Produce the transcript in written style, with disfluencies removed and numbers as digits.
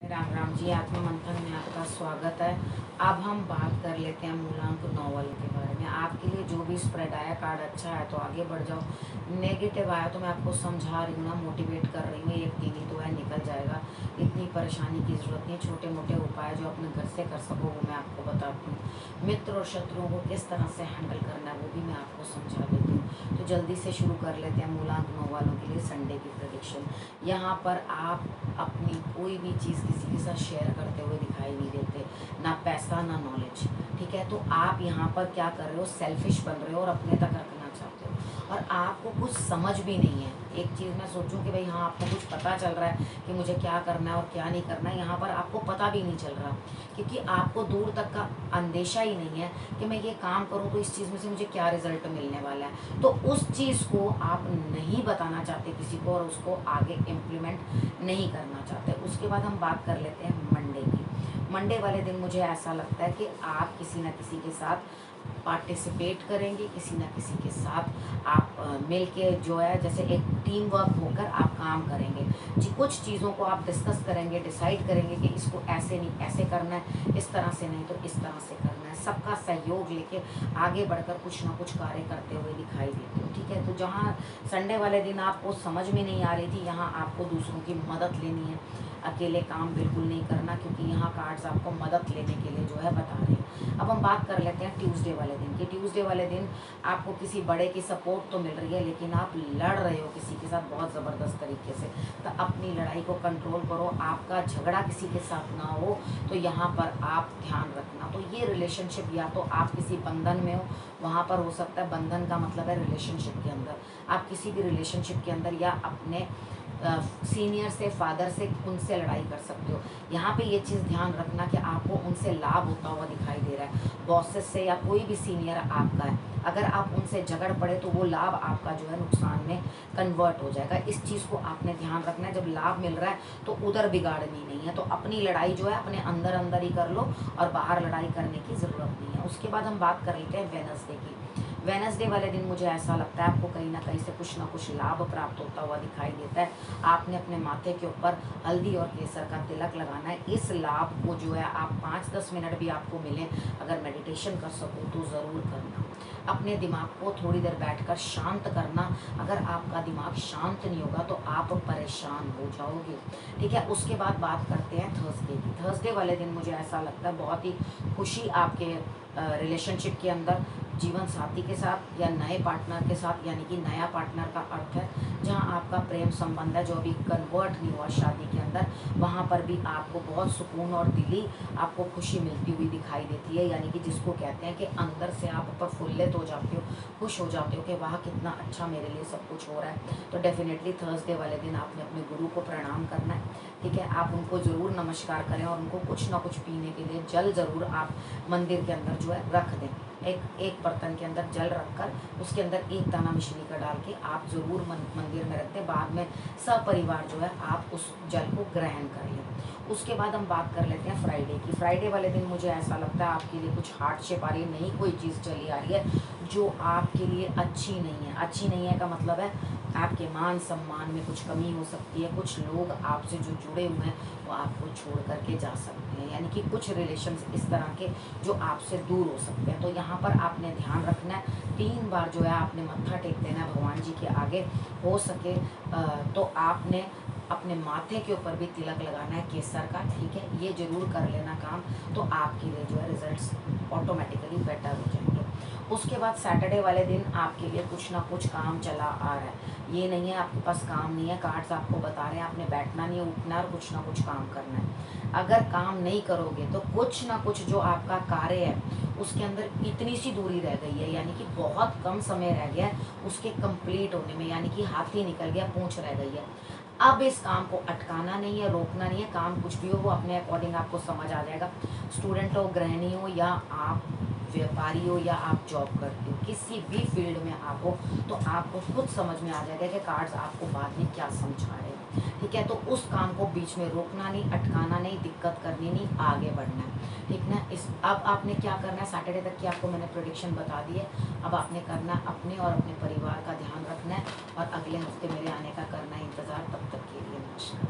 राम राम जी, आत्मा मंथन में आपका स्वागत है। अब हम बात कर लेते हैं मूलांक नॉवल के बारे में। आपके लिए जो भी स्प्रेड आया कार्ड अच्छा है तो आगे बढ़ जाओ, नेगेटिव आया तो मैं आपको समझा रही हूँ ना, मोटिवेट कर रही हूँ। एक दिन ही तो है, निकल जाएगा, इतनी परेशानी की जरूरत नहीं। छोटे मोटे उपाय जो अपने घर से कर सको वो मैं आपको बताती हूँ। मित्र और शत्रुओं को किस तरह से हैंडल करना है वो भी मैं आपको समझा देती हूँ। तो जल्दी से शुरू कर लेते हैं मूलांक नौ वालों के लिए संडे की प्रेडिक्शन। यहाँ पर आप अपनी कोई भी चीज़ किसी के साथ शेयर करते हुए दिखाई नहीं देते, ना पैसा ना नॉलेज। ठीक है, तो आप यहाँ पर क्या कर रहे हो, सेल्फिश बन रहे हो और अपने तक रखना चाहते हो और आपको कुछ समझ भी नहीं है। एक चीज़ मैं सोचूं कि भाई हाँ, आपको कुछ पता चल रहा है कि मुझे क्या करना है और क्या नहीं करना है, यहाँ पर आपको पता भी नहीं चल रहा, क्योंकि आपको दूर तक का अंदेशा ही नहीं है कि मैं ये काम करूँ तो इस चीज़ में से मुझे क्या रिजल्ट मिलने वाला है। तो उस चीज़ को आप नहीं बताना चाहते किसी को और उसको आगे इम्प्लीमेंट नहीं करना चाहते। उसके बाद हम बात कर लेते हैं मंडे की। मंडे वाले दिन मुझे ऐसा लगता है कि आप किसी न किसी के साथ पार्टिसिपेट करेंगे, किसी न किसी के साथ आप मिल के जो है जैसे एक टीम वर्क होकर आप काम करेंगे जी। कुछ चीज़ों को आप डिस्कस करेंगे, डिसाइड करेंगे कि इसको ऐसे नहीं ऐसे करना है, इस तरह से नहीं तो इस तरह से करना है। सबका सहयोग लेके आगे बढ़कर कुछ ना कुछ कार्य करते हुए दिखाई देते हो। ठीक है, तो जहाँ संडे वाले दिन आपको समझ में नहीं आ रही थी, यहाँ आपको दूसरों की मदद लेनी है। अकेले काम बिल्कुल नहीं करना, क्योंकि यहाँ कार्ड्स आपको मदद लेने के लिए जो है बता रहे हैं। अब हम बात कर लेते हैं ट्यूसडे वाले दिन की। ट्यूसडे वाले दिन आपको किसी बड़े की सपोर्ट तो मिल रही है, लेकिन आप लड़ रहे हो किसी के साथ बहुत ज़बरदस्त तरीके से। तो अपनी लड़ाई को कंट्रोल करो, आपका झगड़ा किसी के साथ ना हो, तो यहाँ पर आप ध्यान रखना। तो ये रिलेशनशिप, या तो आप किसी बंधन में हो, वहाँ पर हो सकता है, बंधन का मतलब है रिलेशनशिप के अंदर, आप किसी भी रिलेशनशिप के अंदर या अपने सीनियर से, फादर से, उनसे लड़ाई कर सकते हो। यहाँ पे ये चीज़ ध्यान रखना कि आपको उनसे लाभ होता हुआ दिखाई दे रहा है, बॉसेस से या कोई भी सीनियर आपका है, अगर आप उनसे झगड़ पड़े तो वो लाभ आपका जो है नुकसान में कन्वर्ट हो जाएगा। इस चीज़ को आपने ध्यान रखना है। जब लाभ मिल रहा है तो उधर बिगाड़नी नहीं है, तो अपनी लड़ाई जो है अपने अंदर अंदर ही कर लो और बाहर लड़ाई करने की ज़रूरत नहीं है। उसके बाद हम बात कर लेते हैं वेनसडे की। वेनसडे वाले दिन मुझे ऐसा लगता है आपको कहीं ना कुछ ना कुछ लाभ प्राप्त होता हुआ दिखाई देता है। आपने अपने माथे के ऊपर हल्दी और केसर का तिलक लगाना है। इस लाभ को जो है आप 5-10 मिनट भी आपको मिले, अगर मेडिटेशन कर सको तो ज़रूर करना। अपने दिमाग को थोड़ी देर बैठकर शांत करना। अगर आपका दिमाग शांत नहीं होगा तो आप परेशान हो जाओगे। ठीक है, उसके बाद बात करते हैं थर्सडे की। थर्सडे वाले दिन मुझे ऐसा लगता है बहुत ही खुशी आपके रिलेशनशिप के अंदर, जीवन साथी के साथ या नए पार्टनर के साथ, यानी कि नया पार्टनर का अर्थ है जहां आपका प्रेम संबंध है जो अभी कन्वर्ट नहीं हुआ शादी के अंदर, वहां पर भी आपको बहुत सुकून और दिली आपको खुशी मिलती हुई दिखाई देती है। यानी कि जिसको कहते हैं कि अंदर से आप प्रफुल्लित हो जाते हो, खुश हो जाते हो कि वाह कितना अच्छा मेरे लिए सब कुछ हो रहा है। तो डेफिनेटली थर्सडे वाले दिन आपने अपने गुरु को प्रणाम करना है। ठीक है, आप उनको ज़रूर नमस्कार करें और उनको कुछ ना कुछ पीने के लिए जल ज़रूर आप मंदिर के अंदर जो है रख दें। एक बर्तन के अंदर जल रखकर उसके अंदर एक दाना मिश्री का डाल के आप ज़रूर मंदिर में रख दें। बाद में सपरिवार जो है आप उस जल को ग्रहण कर लें। उसके बाद हम बात कर लेते हैं फ्राइडे की। फ्राइडे वाले दिन मुझे ऐसा लगता है आपके लिए कुछ हार्डशिप आ रही है, नहीं कोई चीज़ चली आ रही है जो आपके लिए अच्छी नहीं है। अच्छी नहीं है का मतलब है आपके मान सम्मान में कुछ कमी हो सकती है। कुछ लोग आपसे जो जुड़े हुए हैं वो आपको छोड़ करके जा सकते हैं, यानी कि कुछ रिलेशंस इस तरह के जो आपसे दूर हो सकते हैं। तो यहाँ पर आपने ध्यान रखना है, 3 बार जो है आपने मत्था टेक देना है भगवान जी के आगे। हो सके तो आपने अपने माथे के ऊपर भी तिलक लगाना है केसर का। ठीक है, ये जरूर कर लेना काम, तो आपके लिए जो है रिजल्ट्स ऑटोमेटिकली बेटर हो जाएंगे। उसके बाद सैटरडे वाले दिन आपके लिए कुछ ना कुछ काम चला आ रहा है। ये नहीं है आपके पास काम नहीं है, कार्ड्स आपको बता रहे हैं आपने बैठना नहीं है, उठना है और कुछ ना कुछ काम करना है। अगर काम नहीं करोगे तो कुछ ना कुछ जो आपका कार्य है उसके अंदर इतनी सी दूरी रह गई है, यानी कि बहुत कम समय रह गया है उसके कंप्लीट होने में, यानी कि हाथी निकल गया, पूंछ रह गई है। अब इस काम को अटकाना नहीं है, रोकना नहीं है। काम कुछ भी हो वो अपने अकॉर्डिंग आपको समझ आ जाएगा। स्टूडेंट हो, गृहिणी हो, या आप व्यापारी हो, या आप जॉब करते हो, किसी भी फील्ड में आप हो, तो आपको खुद समझ में आ जाएगा कि कार्ड्स आपको बाद में क्या समझा रहे हैं। ठीक है, तो उस काम को बीच में रोकना नहीं, अटकाना नहीं, दिक्कत करनी नहीं, आगे बढ़ना है। ठीक ना। इस अब आपने क्या करना है, सैटरडे तक की आपको मैंने प्रोडिक्शन बता दी है। अब आपने करना अपने और अपने परिवार का ध्यान रखना है और अगले हफ्ते मेरे आने का करना है इंतज़ार। तब तक के लिए नमस्कार।